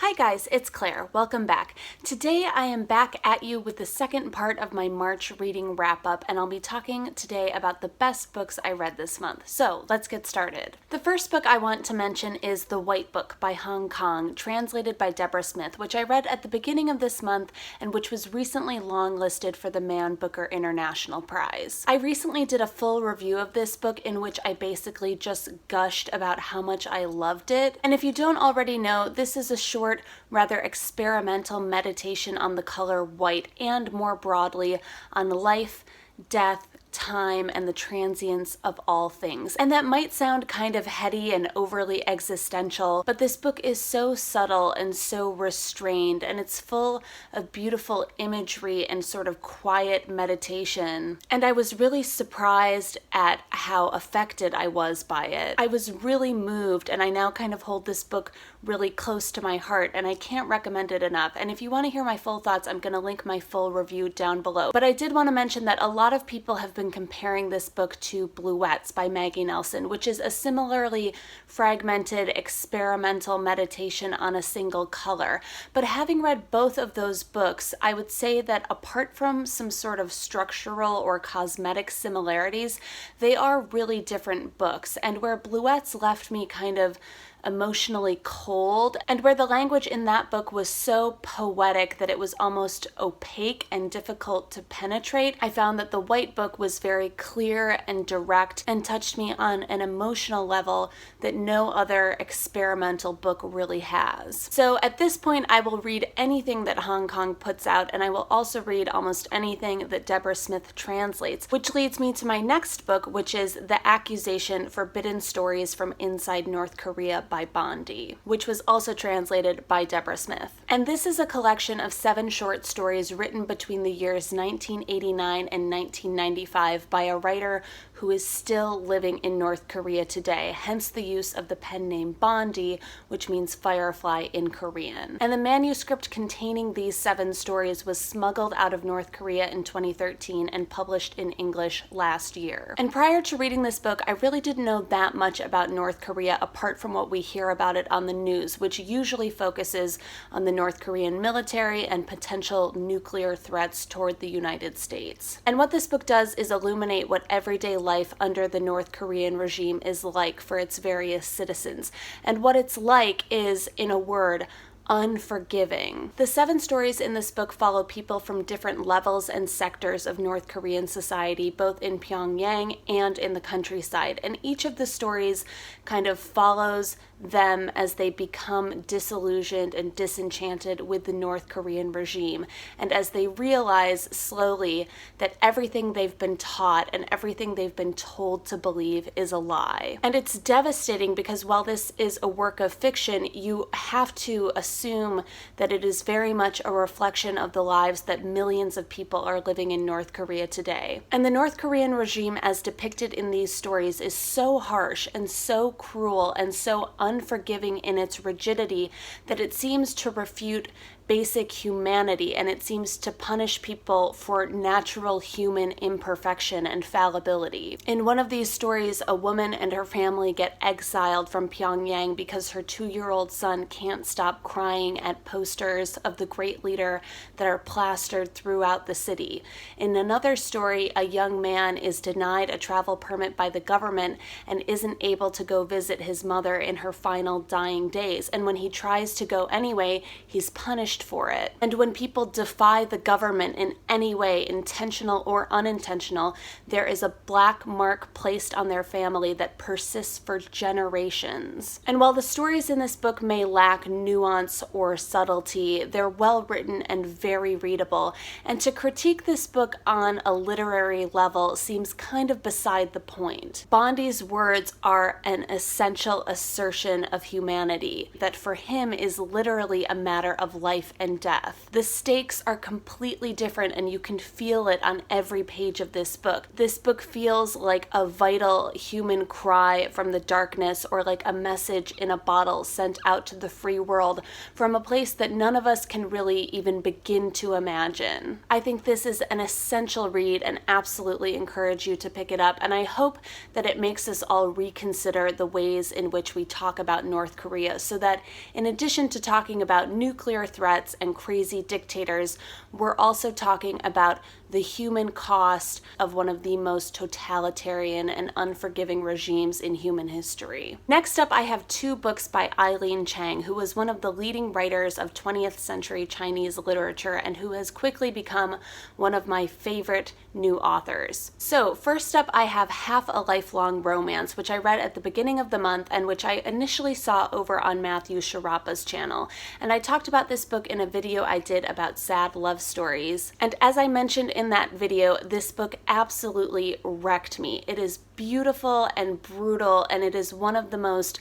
Hi guys, it's Claire. Welcome back. Today I am back at you with the second part of my March reading wrap-up, and I'll be talking today about the best books I read this month. So let's get started. The first book I want to mention is The White Book by Kang, translated by Deborah Smith, which I read at the beginning of this month and which was recently longlisted for the Man Booker International Prize. I recently did a full review of this book in which I basically just gushed about how much I loved it. And if you don't already know, this is a short, rather experimental meditation on the color white and more broadly on life, death, time, and the transience of all things. And that might sound kind of heady and overly existential, but this book is so subtle and so restrained, and it's full of beautiful imagery and sort of quiet meditation. And I was really surprised at how affected I was by it. I was really moved, and I now kind of hold this book really close to my heart, and I can't recommend it enough. And if you want to hear my full thoughts, I'm going to link my full review down below. But I did want to mention that a lot of people have been comparing this book to Bluets by Maggie Nelson, which is a similarly fragmented experimental meditation on a single color. But having read both of those books, I would say that apart from some sort of structural or cosmetic similarities, they are really different books. And where Bluets left me kind of emotionally cold, and where the language in that book was so poetic that it was almost opaque and difficult to penetrate, I found that The White Book was very clear and direct and touched me on an emotional level that no other experimental book really has. So at this point, I will read anything that Kang puts out, and I will also read almost anything that Deborah Smith translates, which leads me to my next book, which is The Accusation: Forbidden Stories from Inside North Korea by Bandi, which was also translated by Deborah Smith. And this is a collection of 7 short stories written between the years 1989 and 1995 by a writer who is still living in North Korea today, hence the use of the pen name Bandi, which means firefly in Korean. And the manuscript containing these 7 stories was smuggled out of North Korea in 2013 and published in English last year. And prior to reading this book, I really didn't know that much about North Korea apart from what we hear about it on the news, which usually focuses on the North Korean military and potential nuclear threats toward the United States. And what this book does is illuminate what everyday life under the North Korean regime is like for its various citizens. And what it's like is, in a word, unforgiving. The 7 stories in this book follow people from different levels and sectors of North Korean society, both in Pyongyang and in the countryside. And each of the stories kind of follows them as they become disillusioned and disenchanted with the North Korean regime, and as they realize slowly that everything they've been taught and everything they've been told to believe is a lie. And it's devastating because while this is a work of fiction, you have to assume that it is very much a reflection of the lives that millions of people are living in North Korea today. And the North Korean regime as depicted in these stories is so harsh and so cruel and so unforgiving in its rigidity that it seems to refute basic humanity, and it seems to punish people for natural human imperfection and fallibility. In one of these stories, a woman and her family get exiled from Pyongyang because her 2-year-old son can't stop crying at posters of the great leader that are plastered throughout the city. In another story, a young man is denied a travel permit by the government and isn't able to go visit his mother in her final dying days, and when he tries to go anyway, he's punished for it. And when people defy the government in any way, intentional or unintentional, there is a black mark placed on their family that persists for generations. And while the stories in this book may lack nuance or subtlety, they're well written and very readable. And to critique this book on a literary level seems kind of beside the point. Bandi's words are an essential assertion of humanity that for him is literally a matter of life and death. The stakes are completely different, and you can feel it on every page of this book. This book feels like a vital human cry from the darkness, or like a message in a bottle sent out to the free world from a place that none of us can really even begin to imagine. I think this is an essential read and absolutely encourage you to pick it up, and I hope that it makes us all reconsider the ways in which we talk talk about North Korea, so that in addition to talking about nuclear threats and crazy dictators, we're also talking about the human cost of one of the most totalitarian and unforgiving regimes in human history. Next up, I have 2 books by Eileen Chang, who was one of the leading writers of 20th century Chinese literature and who has quickly become one of my favorite new authors. So first up, I have Half a Lifelong Romance, which I read at the beginning of the month and which I initially saw over on Matthew Sharapa's channel. And I talked about this book in a video I did about sad love stories. And as I mentioned in that video, this book absolutely wrecked me. It is beautiful and brutal, and it is one of the most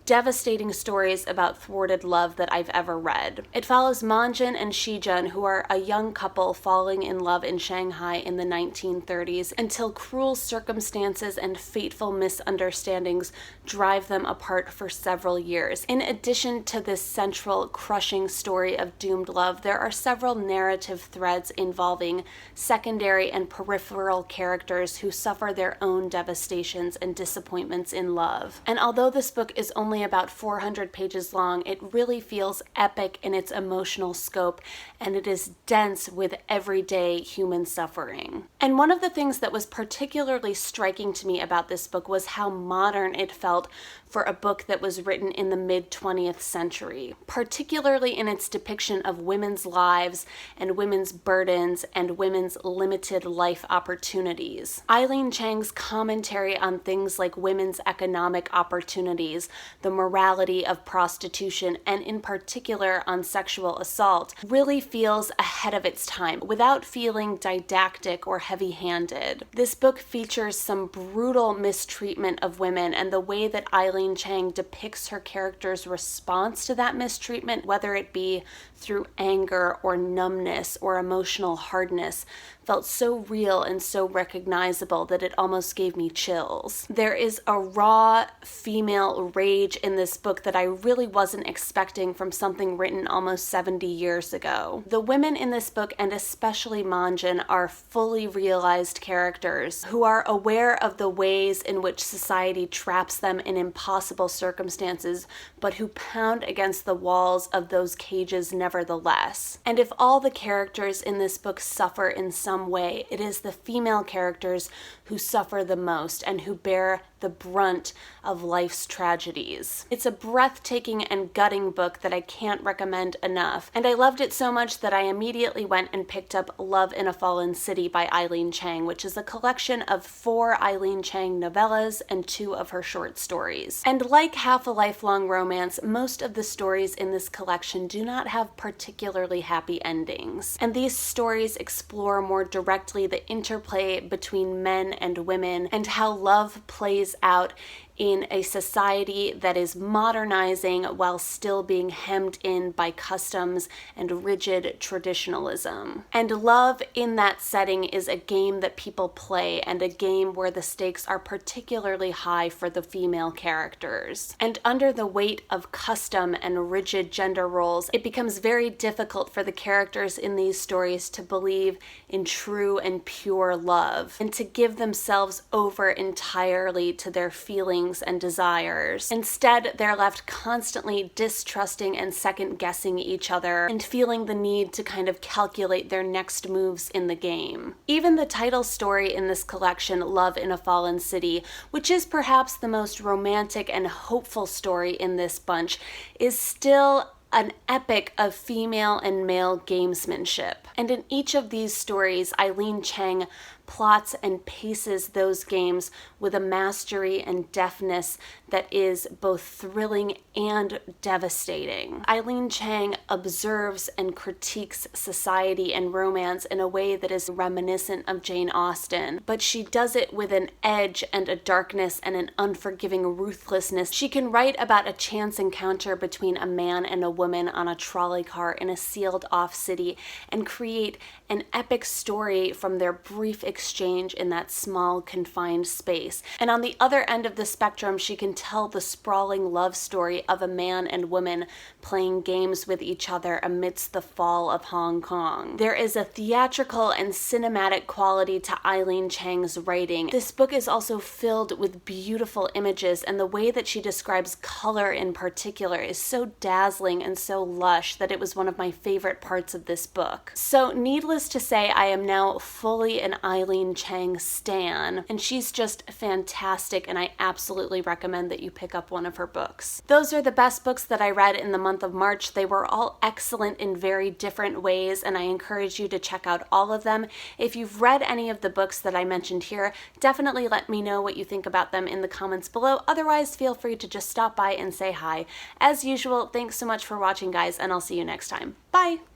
devastating stories about thwarted love that I've ever read. It follows Manjun and Shijun, who are a young couple falling in love in Shanghai in the 1930s, until cruel circumstances and fateful misunderstandings drive them apart for several years. In addition to this central, crushing story of doomed love, there are several narrative threads involving secondary and peripheral characters who suffer their own devastations and disappointments in love. And although this book is only about 400 pages long, it really feels epic in its emotional scope, and it is dense with everyday human suffering. And one of the things that was particularly striking to me about this book was how modern it felt for a book that was written in the mid-20th century, particularly in its depiction of women's lives and women's burdens and women's limited life opportunities. Eileen Chang's commentary on things like women's economic opportunities, the morality of prostitution, and in particular on sexual assault, really feels ahead of its time without feeling didactic or heavy-handed. This book features some brutal mistreatment of women, and the way that Eileen Chang depicts her character's response to that mistreatment, whether it be through anger or numbness or emotional hardness, felt so real and so recognizable that it almost gave me chills. There is a raw female rage in this book that I really wasn't expecting from something written almost 70 years ago. The women in this book, and especially Manjun, are fully realized characters who are aware of the ways in which society traps them in impossible circumstances, but who pound against the walls of those cages nevertheless. And if all the characters in this book suffer in some way, it is the female characters who suffer the most and who bear the brunt of life's tragedies. It's a breathtaking and gutting book that I can't recommend enough, and I loved it so much that I immediately went and picked up Love in a Fallen City by Eileen Chang, which is a collection of 4 Eileen Chang novellas and 2 of her short stories. And like Half a Lifelong Romance, most of the stories in this collection do not have particularly happy endings, and these stories explore more directly the interplay between men and women and how love plays out in a society that is modernizing while still being hemmed in by customs and rigid traditionalism. And love in that setting is a game that people play, and a game where the stakes are particularly high for the female characters. And under the weight of custom and rigid gender roles, it becomes very difficult for the characters in these stories to believe in true and pure love, and to give themselves over entirely to their feelings and desires. Instead, they're left constantly distrusting and second-guessing each other and feeling the need to kind of calculate their next moves in the game. Even the title story in this collection, Love in a Fallen City, which is perhaps the most romantic and hopeful story in this bunch, is still an epic of female and male gamesmanship. And in each of these stories, Eileen Chang plots and paces those games with a mastery and deftness that is both thrilling and devastating. Eileen Chang observes and critiques society and romance in a way that is reminiscent of Jane Austen, but she does it with an edge and a darkness and an unforgiving ruthlessness. She can write about a chance encounter between a man and a woman on a trolley car in a sealed-off city and create an epic story from their brief exchange in that small, confined space. And on the other end of the spectrum, she can tell the sprawling love story of a man and woman playing games with each other amidst the fall of Hong Kong. There is a theatrical and cinematic quality to Eileen Chang's writing. This book is also filled with beautiful images, and the way that she describes color in particular is so dazzling and so lush that it was one of my favorite parts of this book. So needless to say, I am now fully an Eileen Chang stan, and she's just fantastic, and I absolutely recommend that you pick up one of her books. Those are the best books that I read in the month of March. They were all excellent in very different ways, and I encourage you to check out all of them. If you've read any of the books that I mentioned here, definitely let me know what you think about them in the comments below. Otherwise, feel free to just stop by and say hi. As usual, thanks so much for watching, guys, and I'll see you next time. Bye!